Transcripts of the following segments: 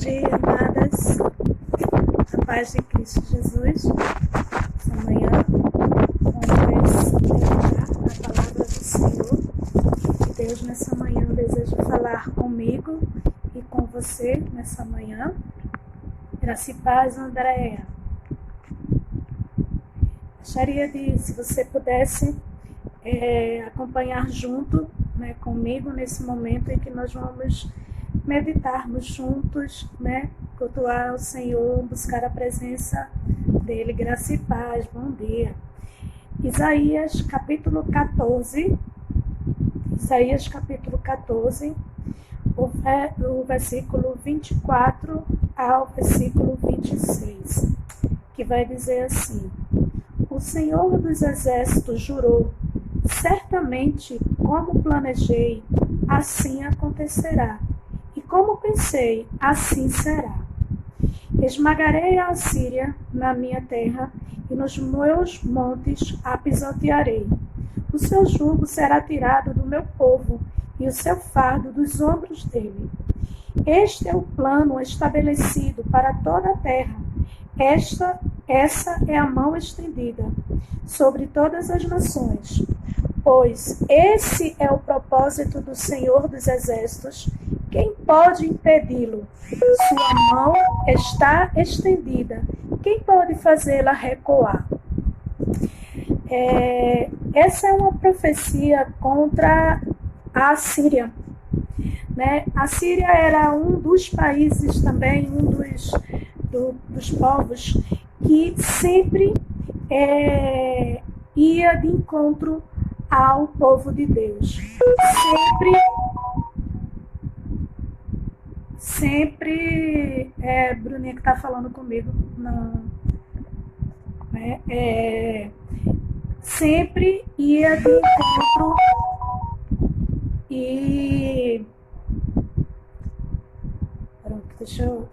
dia, amadas. A paz de Cristo Jesus. Essa manhã, vamos meditar a palavra do Senhor. Deus, nessa manhã, deseja falar comigo e com você nessa manhã. Graça e paz, Andréia. Gostaria de, se você pudesse, acompanhar junto, comigo nesse momento em que nós vamos meditarmos juntos, cultuar o Senhor, buscar a presença dele. Graça e paz, bom dia. Isaías capítulo 14, o versículo 24 ao versículo 26, que vai dizer assim: o Senhor dos Exércitos jurou, certamente como planejei, assim acontecerá, e como pensei, assim será. Esmagarei a Assíria na minha terra, e nos meus montes a pisotearei. O seu jugo será tirado do meu povo, e o seu fardo dos ombros dele. Este é o plano estabelecido para toda a terra. Essa é a mão estendida sobre todas as nações. Pois esse é o propósito do Senhor dos Exércitos. Quem pode impedi-lo? Sua mão está estendida. Quem pode fazê-la recuar? Essa é uma profecia contra a Assíria. A Síria era um dos países também, dos povos que sempre ia de encontro ao povo de Deus. Sempre Bruninha que está falando comigo, não, sempre ia de encontro e... Pronto, deixa eu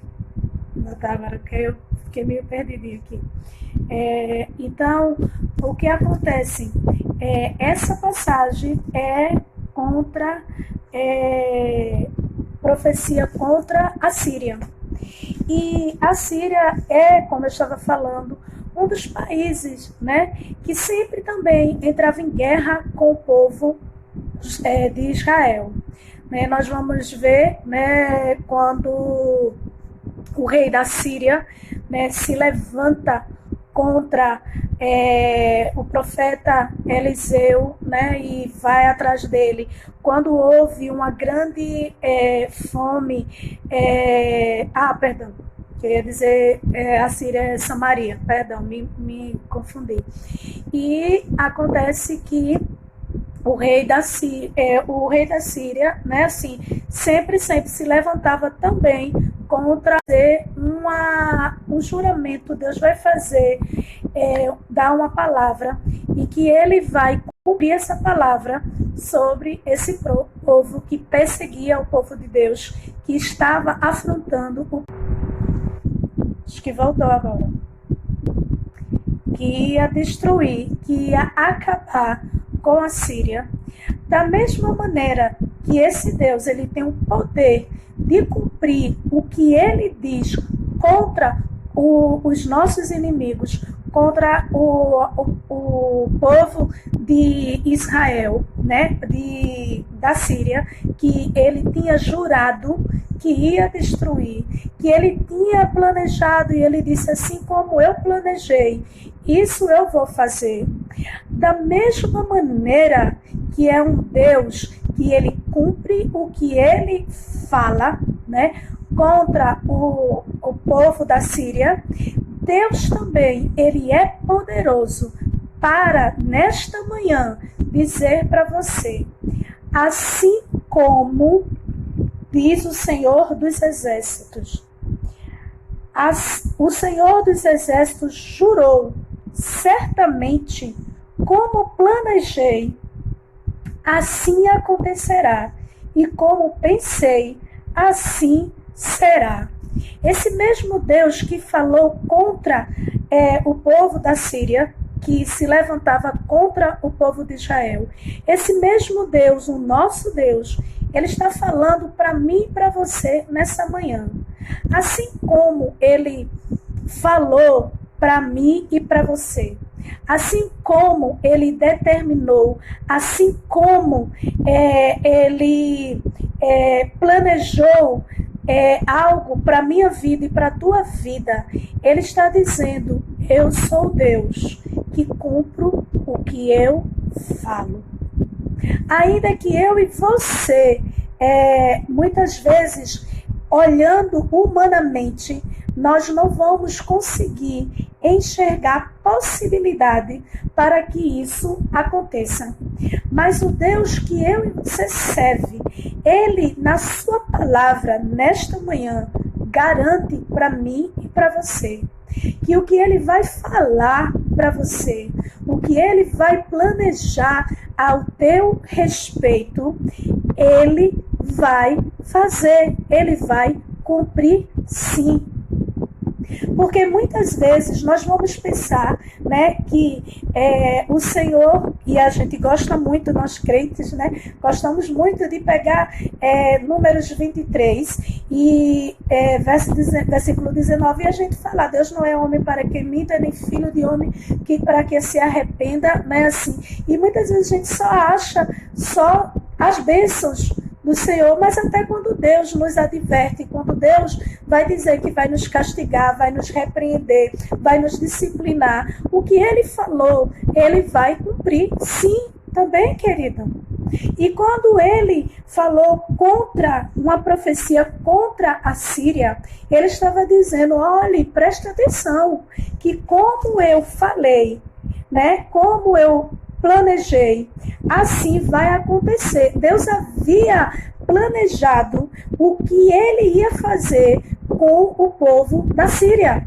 notar agora que eu fiquei meio perdidinha aqui. Então, o que acontece? Essa passagem é contra... profecia contra a Síria. E a Síria é, como eu estava falando, um dos países, que sempre também entrava em guerra com o povo de Israel. Nós vamos ver, quando o rei da Síria, se levanta contra o profeta Eliseu, e vai atrás dele. Quando houve uma grande fome, eu ia dizer a Síria é Samaria, perdão, me confundi. E acontece que o rei da Síria, sempre se levantava também contra um juramento. Deus vai fazer, dar uma palavra, e que ele vai cumprir essa palavra sobre esse povo que perseguia o povo de Deus, que estava afrontando acho que voltou agora, que ia destruir, que ia acabar com a Síria. Da mesma maneira que esse Deus, ele tem o poder de cumprir o que ele diz contra os nossos inimigos, contra o povo de Israel, da Síria, que ele tinha jurado que ia destruir, que ele tinha planejado, e ele disse: assim como eu planejei, isso eu vou fazer. Da mesma maneira que é um Deus que ele cumpre o que ele fala, contra o povo da Síria, Deus também, ele é poderoso para, nesta manhã, dizer para você: assim como diz o Senhor dos Exércitos, o Senhor dos Exércitos jurou, certamente, como planejei, assim acontecerá, e como pensei, assim será. Esse mesmo Deus que falou contra o povo da Síria, que se levantava contra o povo de Israel, esse mesmo Deus, o nosso Deus, ele está falando para mim e para você nessa manhã. Assim como ele falou para mim e para você, assim como ele determinou, assim como ele planejou algo para a minha vida e para a tua vida, ele está dizendo: eu sou Deus que cumpro o que eu falo. Ainda que eu e você, muitas vezes, olhando humanamente, nós não vamos conseguir enxergar possibilidade para que isso aconteça. Mas o Deus que eu e você serve, ele, na sua palavra, nesta manhã, garante para mim e para você que o que ele vai falar para você, o que ele vai planejar ao teu respeito, ele vai fazer, ele vai cumprir sim. Porque muitas vezes nós vamos pensar, né, que o Senhor, e a gente gosta muito, nós crentes, né, gostamos muito de pegar Números 23 e versículo 19, e a gente fala: Deus não é homem para que minta, nem filho de homem para que se arrependa, né, assim. E muitas vezes a gente só acha só as bênçãos do Senhor, mas até quando Deus nos adverte, quando Deus vai dizer que vai nos castigar, vai nos repreender, vai nos disciplinar, o que ele falou, ele vai cumprir, sim, também, querida. E quando ele falou contra uma profecia contra a Síria, ele estava dizendo: olhe, presta atenção, que como eu falei, né, como eu planejei, assim vai acontecer. Deus havia planejado o que ele ia fazer com o povo da Síria.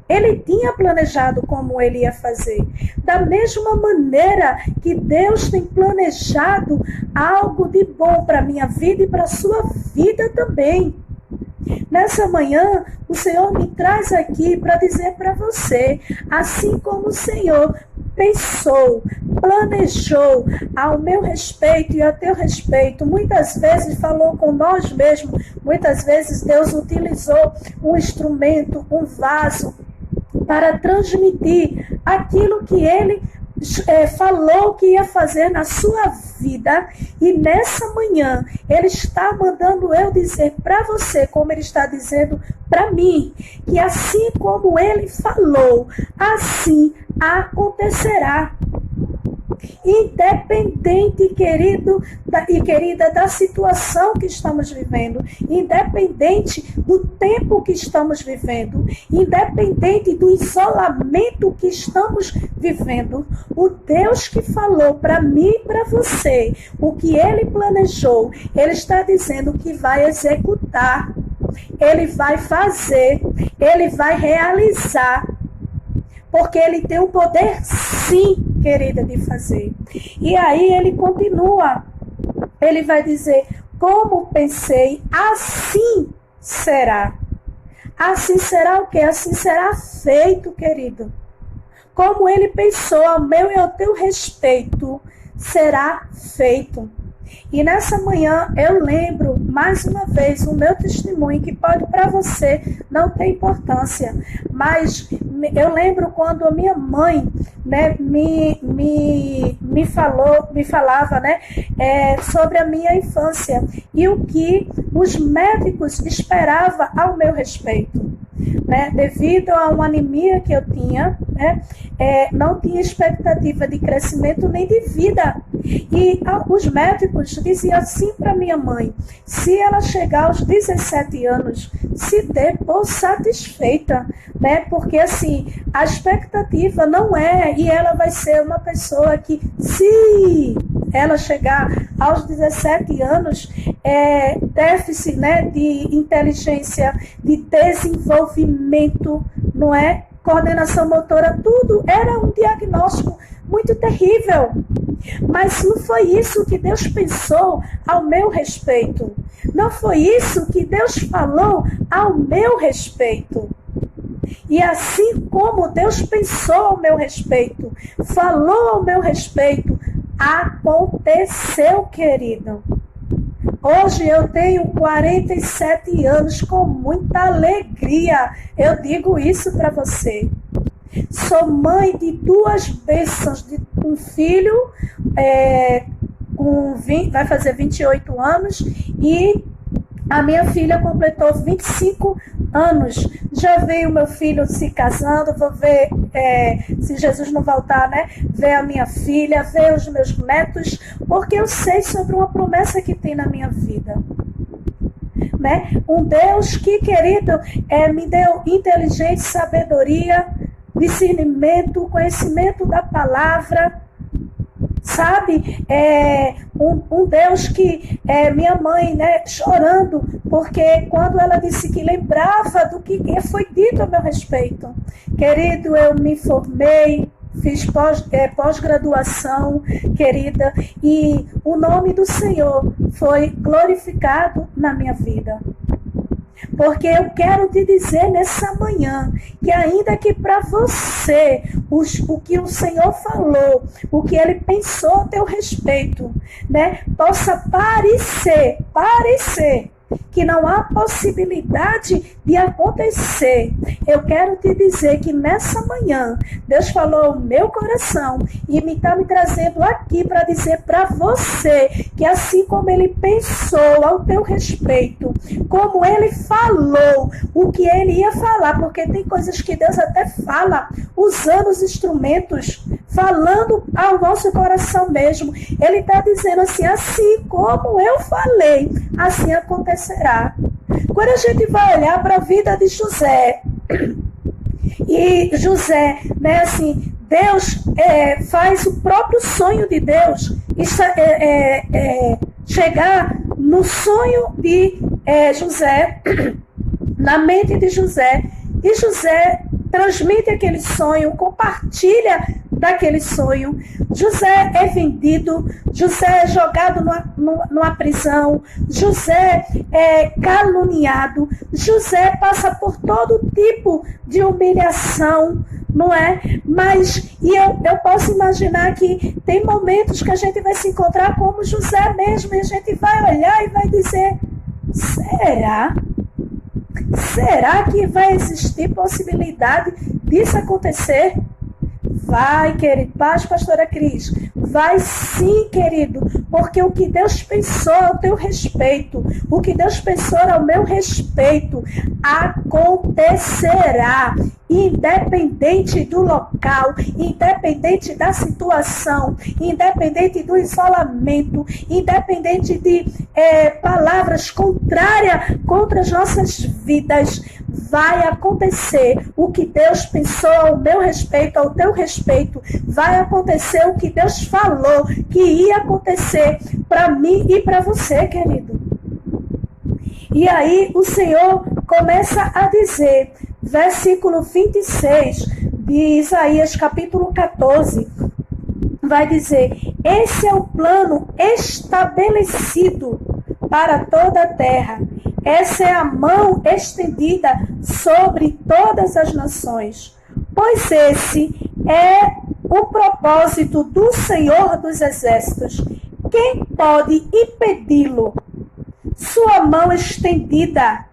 Ele tinha planejado como ele ia fazer. Da mesma maneira que Deus tem planejado algo de bom para a minha vida e para a sua vida também. Nessa manhã, o Senhor me traz aqui para dizer para você, assim como o Senhor pensou, planejou ao meu respeito e a teu respeito, muitas vezes falou com nós mesmos, muitas vezes Deus utilizou um instrumento, um vaso, para transmitir aquilo que ele falou que ia fazer na sua vida, e nessa manhã ele está mandando eu dizer para você, como ele está dizendo para mim, que assim como ele falou, assim acontecerá. Independente, querido e querida, da situação que estamos vivendo, independente do tempo que estamos vivendo, independente do isolamento que estamos vivendo, o Deus que falou para mim e para você, o que ele planejou, ele está dizendo que vai executar, ele vai fazer, ele vai realizar, porque ele tem o poder, sim, querida, de fazer. E aí ele continua, ele vai dizer: como pensei, assim será. Assim será o quê? Assim será feito, querido. Como ele pensou ao meu e ao teu respeito, será feito. E nessa manhã eu lembro mais uma vez o meu testemunho, que pode para você não ter importância, mas eu lembro quando a minha mãe, né, me falava, né, sobre a minha infância e o que os médicos esperavam ao meu respeito. Né, devido a uma anemia que eu tinha, né, não tinha expectativa de crescimento nem de vida. E os médicos diziam assim para minha mãe: se ela chegar aos 17 anos, se dê por satisfeita, né? Porque assim, a expectativa não e ela vai ser uma pessoa que, se ela chegar aos 17 anos, déficit, né, de inteligência, de desenvolvimento, não é? Coordenação motora, tudo era um diagnóstico muito terrível. Mas não foi isso que Deus pensou ao meu respeito. Não foi isso que Deus falou ao meu respeito. E assim como Deus pensou ao meu respeito, falou ao meu respeito, aconteceu, querido. Hoje eu tenho 47 anos com muita alegria. Eu digo isso para você. Sou mãe de 2 bênçãos, de um filho vai fazer 28 anos e a minha filha completou 25 anos. Já veio meu filho se casando, vou ver, se Jesus não voltar, né? Ver a minha filha, ver os meus netos, porque eu sei sobre uma promessa que tem na minha vida. Né? Um Deus que, querido, me deu inteligência, sabedoria, discernimento, conhecimento da palavra, sabe? Um Deus que minha mãe, né, chorando, porque quando ela disse que lembrava do que foi dito a meu respeito. Querido, eu me formei, fiz pós-graduação, querida, e o nome do Senhor foi glorificado na minha vida. Porque eu quero te dizer nessa manhã que ainda que para você o que o Senhor falou, o que Ele pensou a teu respeito, né, possa parecer que não há possibilidade de acontecer. Eu quero te dizer que nessa manhã Deus falou ao meu coração e está me trazendo aqui para dizer para você que assim como Ele pensou ao teu respeito, como Ele falou o que Ele ia falar, porque tem coisas que Deus até fala usando os instrumentos, falando ao nosso coração mesmo. Ele está dizendo assim como eu falei, assim acontecerá. Quando a gente vai olhar para a vida de José, e José, né, assim, Deus faz o próprio sonho de Deus chegar no sonho de José, na mente de José, e José transmite aquele sonho, compartilha daquele sonho. José é vendido, José é jogado numa prisão, José é caluniado, José passa por todo tipo de humilhação, não é? Mas eu posso imaginar que tem momentos que a gente vai se encontrar como José mesmo, e a gente vai olhar e vai dizer, será? Será que vai existir possibilidade disso acontecer? Vai, querido. Paz, pastora Cris. Vai sim, querido. Porque o que Deus pensou ao teu respeito, o que Deus pensou ao meu respeito, acontecerá. Independente do local, independente da situação, independente do isolamento, independente de palavras contrárias contra as nossas vidas, vai acontecer o que Deus pensou ao meu respeito, ao teu respeito. Vai acontecer o que Deus falou que ia acontecer para mim e para você, querido. E aí o Senhor começa a dizer, versículo 26 de Isaías capítulo 14, vai dizer, esse é o plano estabelecido para toda a terra. Essa é a mão estendida sobre todas as nações, pois esse é o propósito do Senhor dos Exércitos. Quem pode impedi-lo? Sua mão estendida,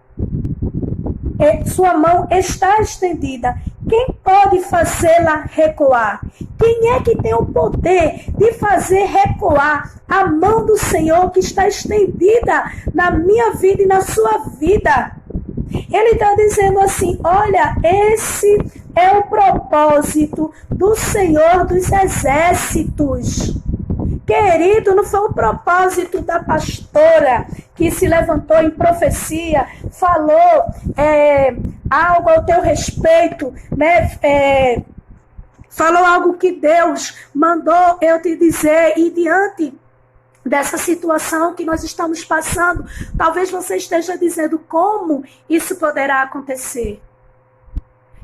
sua mão está estendida. Quem pode fazê-la recuar? Quem é que tem o poder de fazer recuar a mão do Senhor que está estendida na minha vida e na sua vida? Ele está dizendo assim, olha, esse é o propósito do Senhor dos Exércitos. Querido, não foi o propósito da pastora que se levantou em profecia, falou algo ao teu respeito, né? Falou algo que Deus mandou eu te dizer, e diante dessa situação que nós estamos passando, talvez você esteja dizendo como isso poderá acontecer.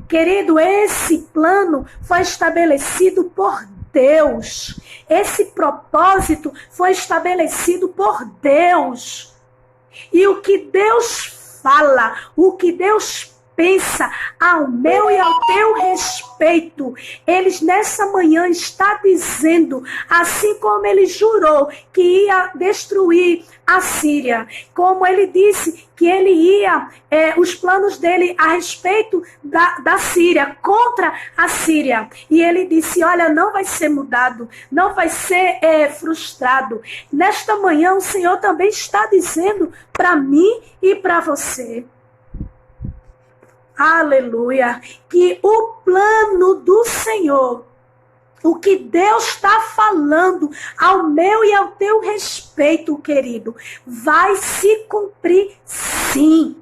Querido, esse plano foi estabelecido por Deus. Esse propósito foi estabelecido por Deus. E o que Deus fala, o que Deus pensa ao meu e ao teu respeito. Eles nessa manhã está dizendo, assim como ele jurou que ia destruir a Síria, como ele disse que ele ia, os planos dele a respeito da Síria, contra a Síria. E ele disse, olha, não vai ser mudado, não vai ser frustrado. Nesta manhã o Senhor também está dizendo para mim e para você. Aleluia! Que o plano do Senhor, o que Deus está falando ao meu e ao teu respeito, querido, vai se cumprir sim.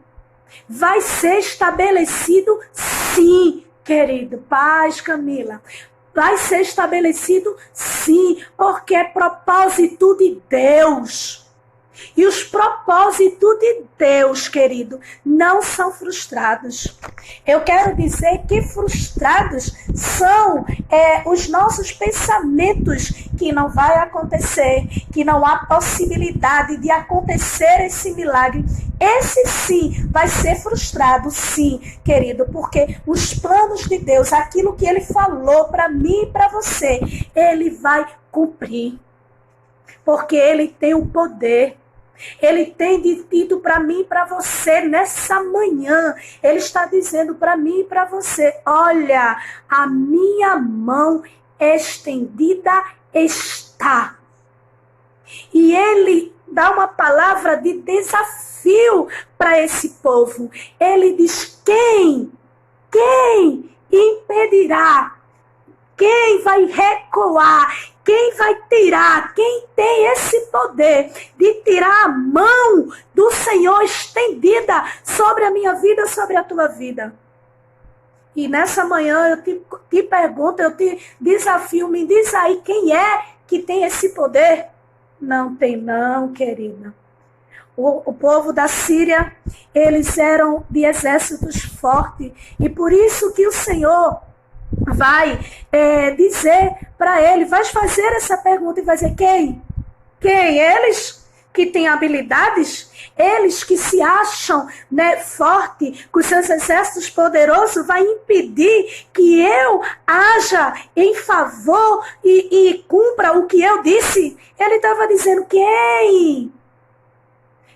Vai ser estabelecido sim, querido. Paz, Camila. Vai ser estabelecido sim, porque é propósito de Deus. E os propósitos de Deus, querido, não são frustrados. Eu quero dizer que frustrados são os nossos pensamentos que não vai acontecer, que não há possibilidade de acontecer esse milagre. Esse sim vai ser frustrado, sim, querido, porque os planos de Deus, aquilo que Ele falou para mim e para você, Ele vai cumprir. Porque Ele tem o poder. Ele tem dito para mim e para você nessa manhã. Ele está dizendo para mim e para você, olha, a minha mão estendida está. E ele dá uma palavra de desafio para esse povo. Ele diz, quem impedirá? Quem vai recuar? Quem vai tirar? Quem tem esse poder de tirar a mão do Senhor estendida sobre a minha vida, sobre a tua vida? E nessa manhã eu te pergunto, eu te desafio, me diz aí quem é que tem esse poder? Não tem não, querida. O povo da Síria, eles eram de exércitos fortes. E por isso que o Senhor vai dizer para ele, vai fazer essa pergunta e vai dizer, quem? Eles que têm habilidades? Eles que se acham, forte, com seus exércitos poderosos, vai impedir que eu haja em favor e cumpra o que eu disse? Ele estava dizendo, quem?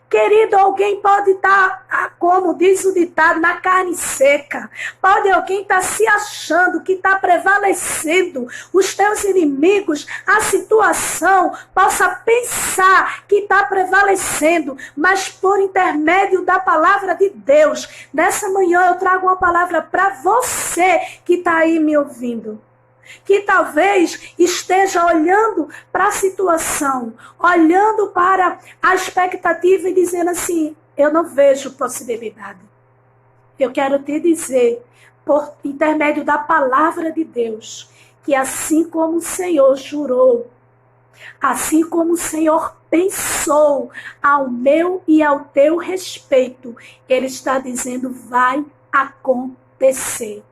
Querido, alguém pode estar, como diz o ditado, na carne seca. Pode alguém estar se achando que está prevalecendo. Os teus inimigos, a situação, possa pensar que está prevalecendo. Mas por intermédio da palavra de Deus, nessa manhã eu trago uma palavra para você que está aí me ouvindo. Que talvez esteja olhando para a situação, olhando para a expectativa e dizendo assim, eu não vejo possibilidade. Eu quero te dizer, por intermédio da palavra de Deus, que assim como o Senhor jurou, assim como o Senhor pensou ao meu e ao teu respeito, Ele está dizendo, vai acontecer.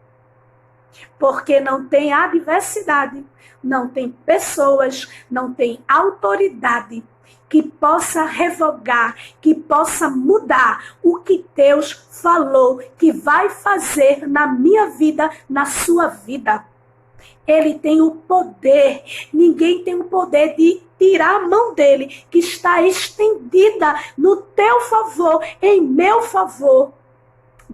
Porque não tem adversidade, não tem pessoas, não tem autoridade que possa revogar, que possa mudar o que Deus falou que vai fazer na minha vida, na sua vida. Ele tem o poder, ninguém tem o poder de tirar a mão dele, que está estendida no teu favor, em meu favor.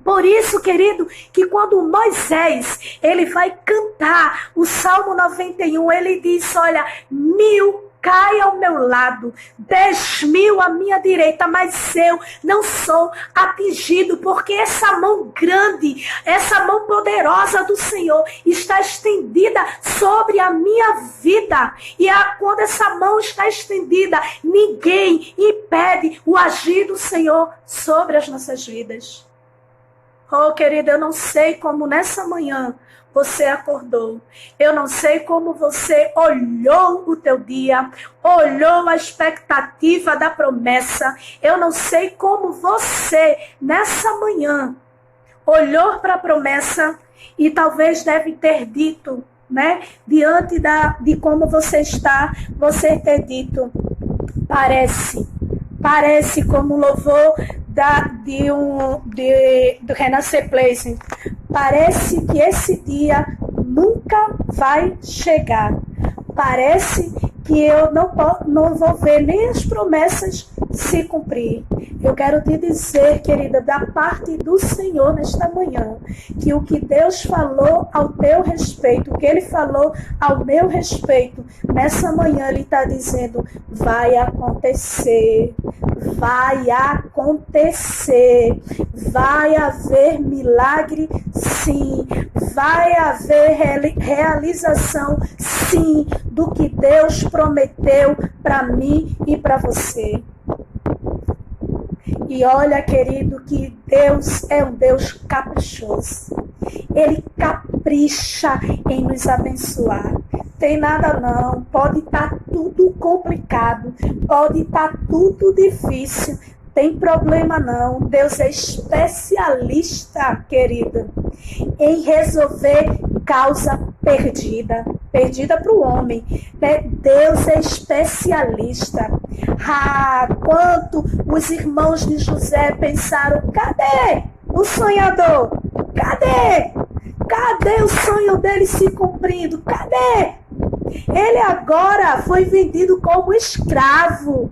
Por isso, querido, que quando Moisés, ele vai cantar o Salmo 91, ele diz, olha, 1000 cai ao meu lado, 10.000 à minha direita, mas eu não sou atingido, porque essa mão grande, essa mão poderosa do Senhor está estendida sobre a minha vida. E quando essa mão está estendida, ninguém impede o agir do Senhor sobre as nossas vidas. Oh, querida, eu não sei como nessa manhã você acordou. Eu não sei como você olhou o teu dia, olhou a expectativa da promessa. Eu não sei como você, nessa manhã, olhou para a promessa e talvez deve ter dito, diante de como você está, você ter dito, Parece como o louvor do Renascer Place. Parece que esse dia nunca vai chegar. Parece que eu não vou ver nem as promessas se cumprir. Eu quero te dizer, querida, da parte do Senhor nesta manhã, que o que Deus falou ao teu respeito, o que Ele falou ao meu respeito, nessa manhã Ele está dizendo, vai acontecer, vai acontecer, vai haver milagre, sim, vai haver realização, sim, do que Deus prometeu para mim e para você. E olha, querido, que Deus é um Deus caprichoso. Ele capricha em nos abençoar. Tem nada não, pode estar tudo complicado, pode estar tudo difícil, tem problema não. Deus é especialista, querida, em resolver causa perdida para o homem, né? Deus é especialista. Quanto os irmãos de José pensaram, cadê o sonhador? Cadê o sonho dele se cumprindo? Cadê? Ele agora foi vendido como escravo.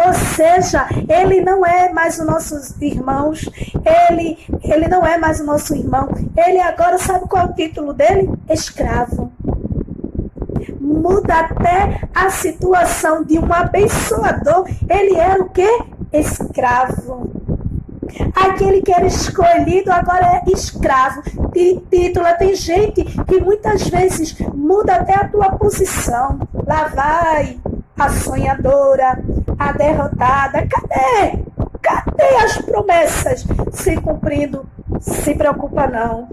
Ou seja, ele não é mais os nossos irmãos, ele não é mais o nosso irmão. Ele agora, sabe qual é o título dele? Escravo. Muda até a situação de um abençoador. Ele era o quê? Escravo. Aquele que era escolhido agora é escravo. Título, tem gente que muitas vezes muda até a tua posição. Lá vai a sonhadora, a derrotada. Cadê as promessas se cumprindo? Se preocupa não.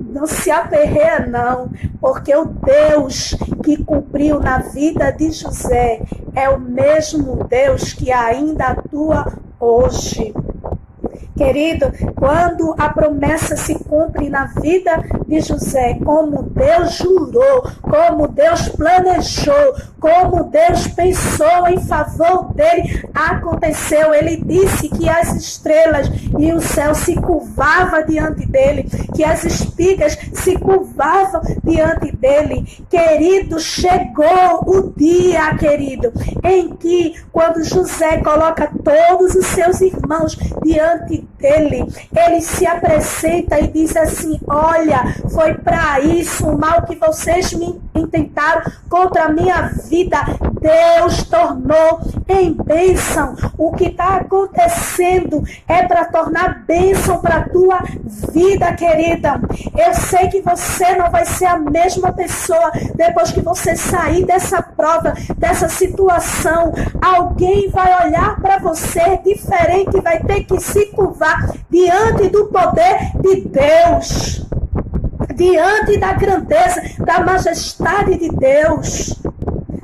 Não se aperreia não, porque o Deus que cumpriu na vida de José é o mesmo Deus que ainda atua hoje. Querido, quando a promessa se cumpre na vida de José, como Deus jurou, como Deus planejou, como Deus pensou em favor dele, aconteceu. Ele disse que as estrelas e o céu se curvavam diante dele, que as espigas se curvavam diante dele. Querido, chegou o dia, querido, em que quando José coloca todos os seus irmãos diante dele, ele se apresenta e diz assim, olha, foi para isso o mal que vocês me intentaram contra a minha vida, Deus tornou em bênção. O que está acontecendo é para tornar bênção para a tua vida, querida. Eu sei que você não vai ser a mesma pessoa depois que você sair dessa prova, dessa situação. Alguém vai olhar para você diferente, vai ter que se curvar diante do poder de Deus, diante da grandeza, da majestade de Deus.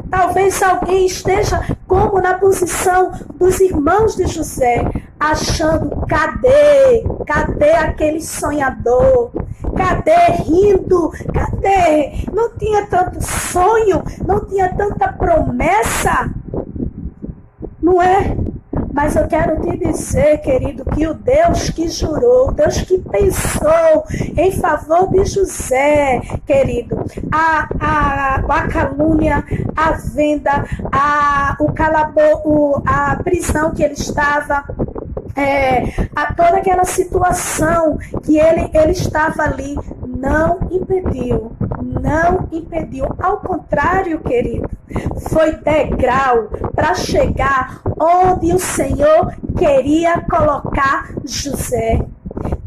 Talvez alguém esteja como na posição dos irmãos de José, achando, cadê aquele sonhador? Cadê rindo? Cadê? Não tinha tanto sonho, não tinha tanta promessa, não é? Mas eu quero te dizer, querido, que o Deus que jurou, o Deus que pensou em favor de José, querido, a calúnia, a venda, a prisão que ele estava, a toda aquela situação que ele estava ali, não impediu. Ao contrário, querido, foi degrau para chegar onde o Senhor queria colocar José.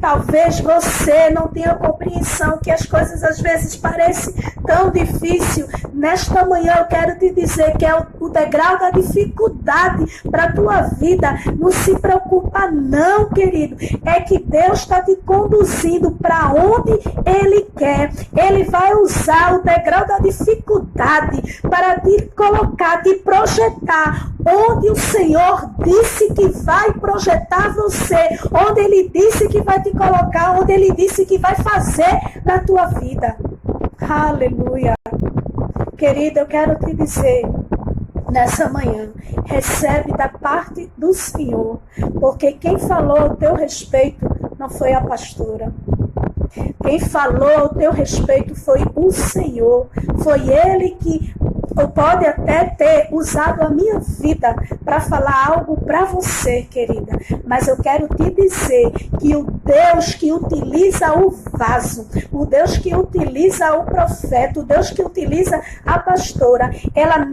Talvez você não tenha compreensão que as coisas às vezes parecem tão difíceis. Nesta manhã eu quero te dizer que é o degrau da dificuldade para a tua vida. Não se preocupa não, querido. É que Deus está te conduzindo para onde Ele quer. Ele vai usar o degrau da dificuldade para te colocar, te projetar onde o Senhor disse que vai projetar você, onde Ele disse que vai te colocar, onde Ele disse que vai fazer na tua vida. Aleluia. Querida, eu quero te dizer nessa manhã, recebe da parte do Senhor, porque quem falou ao teu respeito não foi a pastora. Quem falou ao teu respeito foi o Senhor. Foi Ele que pode até ter usado a minha vida para falar algo para você, querida. Mas eu quero te dizer que o Deus que utiliza o vaso, o Deus que utiliza o profeta, o Deus que utiliza a pastora,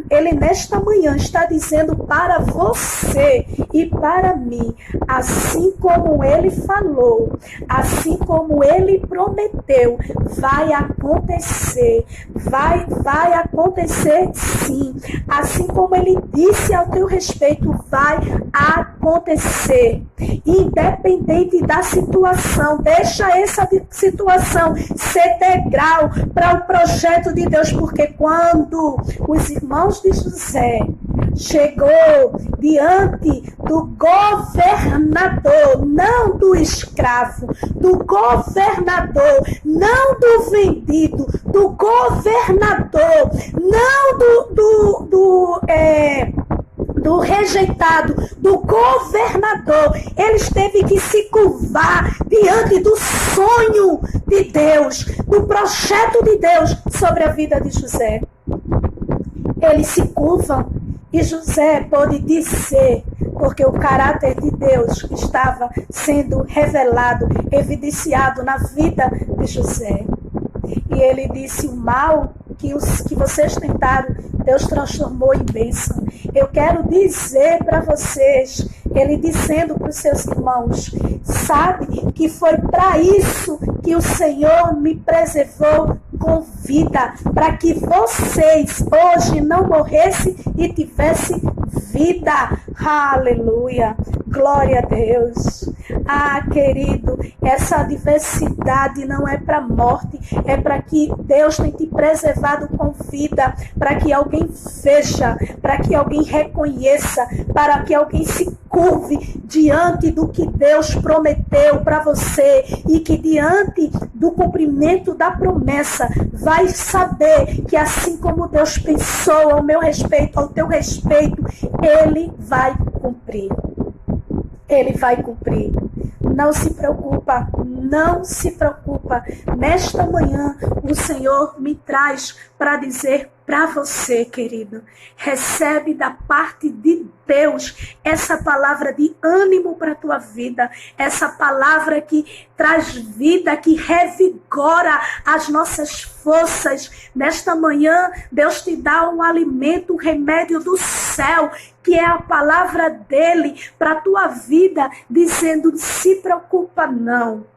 ele nesta manhã está dizendo para você e para mim, assim como Ele falou, assim como Ele prometeu, vai acontecer. Vai acontecer sim. Assim como Ele disse ao teu respeito, vai acontecer. Independente da situação, deixa essa situação ser degrau para o projeto de Deus, porque quando os irmãos de José chegou diante do governador, não do escravo, do governador, não do vendido, do governador, não do rejeitado, do governador. Eles teve que se curvar diante do sonho de Deus, do projeto de Deus sobre a vida de José. Eles se curvam e José pôde dizer, porque o caráter de Deus estava sendo revelado, evidenciado na vida de José. E ele disse: o mal que vocês tentaram, Deus transformou em bênção. Eu quero dizer para vocês, ele dizendo para os seus irmãos, sabe que foi para isso que o Senhor me preservou com vida, para que vocês hoje não morressem e tivessem vida. Aleluia, glória a Deus. Ah, querido, essa adversidade não é para morte, é para que Deus tenha te preservado com vida, para que alguém veja, para que alguém reconheça, para que alguém se curve diante do que Deus prometeu para você e que diante do cumprimento da promessa vai saber que assim como Deus pensou ao meu respeito, ao teu respeito, Ele vai cumprir. Ele vai cumprir. Não se preocupa, não se preocupa. Nesta manhã, o Senhor me traz para dizer para você, querido, recebe da parte de Deus essa palavra de ânimo para a tua vida, essa palavra que traz vida, que revigora as nossas forças. Nesta manhã, Deus te dá um alimento, um remédio do céu, que é a palavra dele para a tua vida, dizendo: não se preocupa não.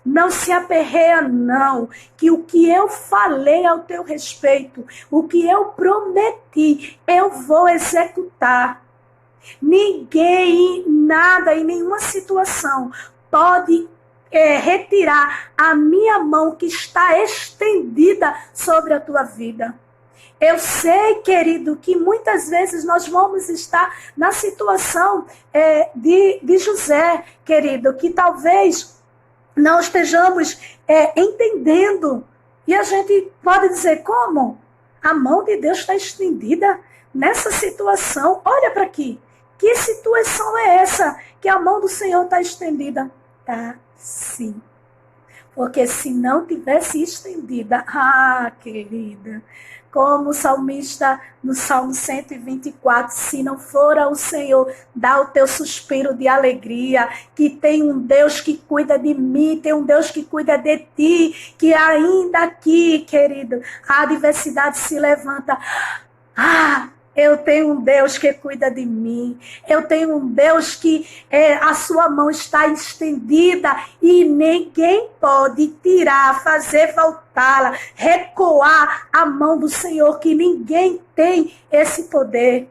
Não se aperreia não, que o que eu falei ao teu respeito, o que eu prometi, eu vou executar. Ninguém, nada, em nenhuma situação pode retirar a minha mão que está estendida sobre a tua vida. Eu sei, querido, que muitas vezes nós vamos estar na situação de José, querido, que talvez não estejamos entendendo. E a gente pode dizer: como? A mão de Deus está estendida nessa situação. Olha para aqui. Que situação é essa que a mão do Senhor está estendida? Tá, sim. Porque se não tivesse estendida, querida, como o salmista no Salmo 124, se não fora o Senhor, dá o teu suspiro de alegria, que tem um Deus que cuida de mim, tem um Deus que cuida de ti, que ainda aqui, querido, a adversidade se levanta. Eu tenho um Deus que cuida de mim. Eu tenho um Deus que a sua mão está estendida e ninguém pode tirar, fazer voltá-la, recuar a mão do Senhor, que ninguém tem esse poder.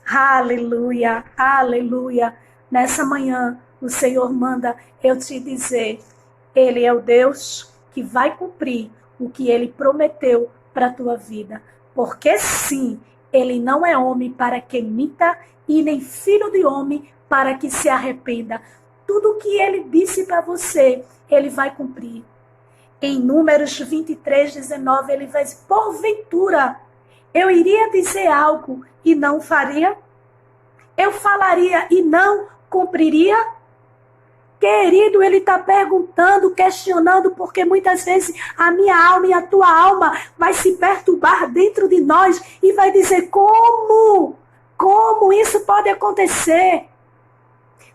Aleluia, aleluia. Nessa manhã, o Senhor manda eu te dizer: Ele é o Deus que vai cumprir o que Ele prometeu para a tua vida. Porque sim, Ele não é homem para que minta, e nem filho de homem para que se arrependa. Tudo o que Ele disse para você, Ele vai cumprir. Em Números 23, 19, Ele vai dizer: porventura, Eu iria dizer algo e não faria? Eu falaria e não cumpriria? Querido, ele está perguntando, questionando, porque muitas vezes a minha alma e a tua alma vai se perturbar dentro de nós e vai dizer, como? Como isso pode acontecer?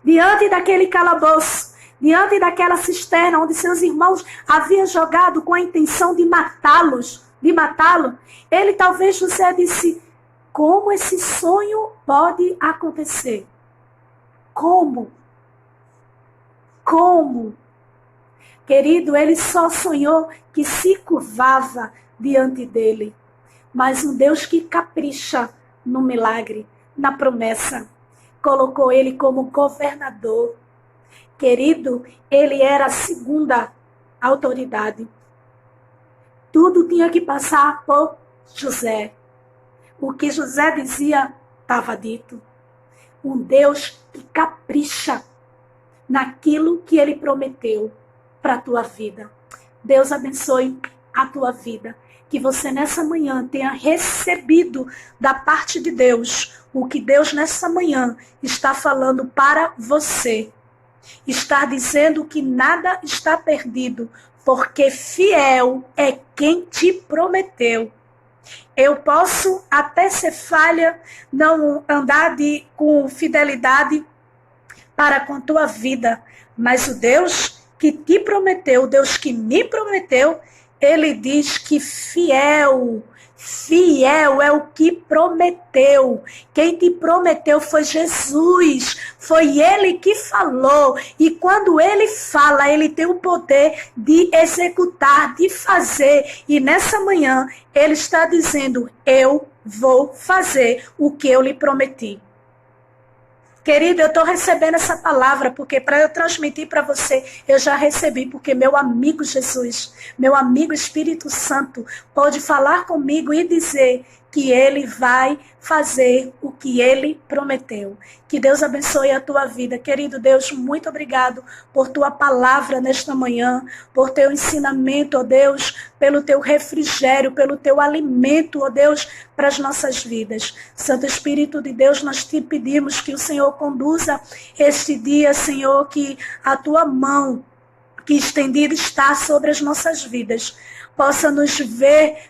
Diante daquele calabouço, diante daquela cisterna onde seus irmãos haviam jogado com a intenção de matá-lo, ele talvez José disse, como esse sonho pode acontecer? Como? Como? Querido, ele só sonhou que se curvava diante dele. Mas um Deus que capricha no milagre, na promessa, colocou ele como governador. Querido, ele era a segunda autoridade. Tudo tinha que passar por José. O que José dizia, estava dito. Um Deus que capricha naquilo que ele prometeu para a tua vida. Deus abençoe a tua vida. Que você nessa manhã tenha recebido da parte de Deus o que Deus nessa manhã está falando para você. Está dizendo que nada está perdido, porque fiel é quem te prometeu. Eu posso até ser falha, não andar com fidelidade para com tua vida, mas o Deus que te prometeu, o Deus que me prometeu, ele diz que fiel é o que prometeu. Quem te prometeu foi Jesus, foi ele que falou, e quando ele fala, ele tem o poder de executar, de fazer, e nessa manhã ele está dizendo, eu vou fazer o que eu lhe prometi. Querido, eu estou recebendo essa palavra, porque para eu transmitir para você, eu já recebi, porque meu amigo Jesus, meu amigo Espírito Santo, pode falar comigo e dizer que ele vai fazer o que ele prometeu. Que Deus abençoe a tua vida. Querido Deus, muito obrigado por tua palavra nesta manhã, por teu ensinamento, ó Deus, pelo teu refrigério, pelo teu alimento, ó Deus, para as nossas vidas. Santo Espírito de Deus, nós te pedimos que o Senhor conduza este dia, Senhor, que a tua mão que estendida está sobre as nossas vidas possa nos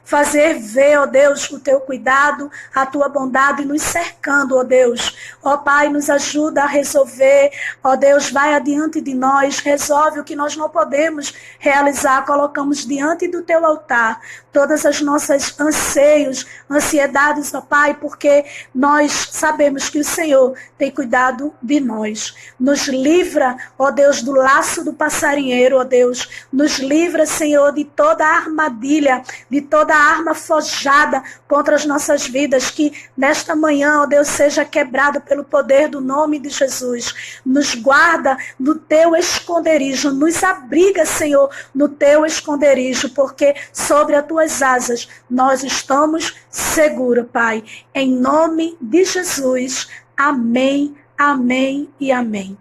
fazer ver, ó Deus, o teu cuidado, a tua bondade nos cercando, ó Deus. Ó Pai, nos ajuda a resolver, ó Deus, vai adiante de nós, resolve o que nós não podemos realizar, colocamos diante do teu altar todas as nossas anseios, ansiedades, ó Pai, porque nós sabemos que o Senhor tem cuidado de nós. Nos livra, ó Deus, do laço do passarinheiro, ó Deus, nos livra, Senhor, de toda a armadilha, de toda a arma forjada contra as nossas vidas, que nesta manhã, ó Deus, seja quebrado pelo poder do nome de Jesus. Nos guarda no teu esconderijo, nos abriga, Senhor, no teu esconderijo, porque sobre as tuas asas nós estamos seguros, Pai. Em nome de Jesus, amém, amém e amém.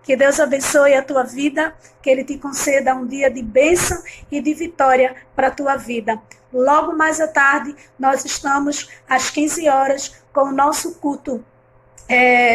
Que Deus abençoe a tua vida, que Ele te conceda um dia de bênção e de vitória para a tua vida. Logo mais à tarde, nós estamos às 15 horas com o nosso culto.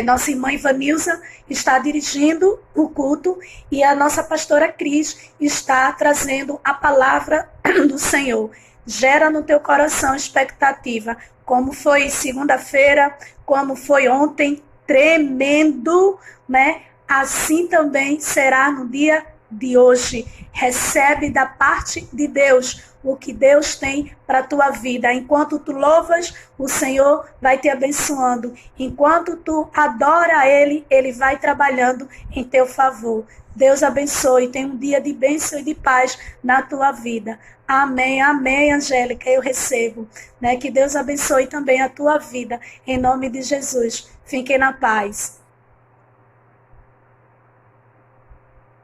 Nossa irmã Ivanilza está dirigindo o culto e a nossa pastora Cris está trazendo a palavra do Senhor. Gera no teu coração expectativa, como foi segunda-feira, como foi ontem, tremendo, né? Assim também será no dia de hoje. Recebe da parte de Deus o que Deus tem para a tua vida. Enquanto tu louvas, o Senhor vai te abençoando. Enquanto tu adora a Ele, Ele vai trabalhando em teu favor. Deus abençoe. Tenha um dia de bênção e de paz na tua vida. Amém, amém, Angélica, eu recebo. Né? Que Deus abençoe também a tua vida. Em nome de Jesus. Fiquem na paz.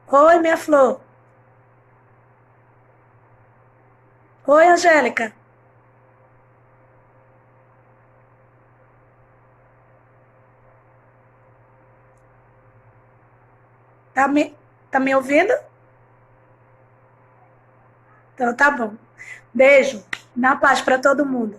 Oi, minha flor. Oi, Angélica. Tá me ouvindo? Então tá bom. Beijo. Na paz para todo mundo.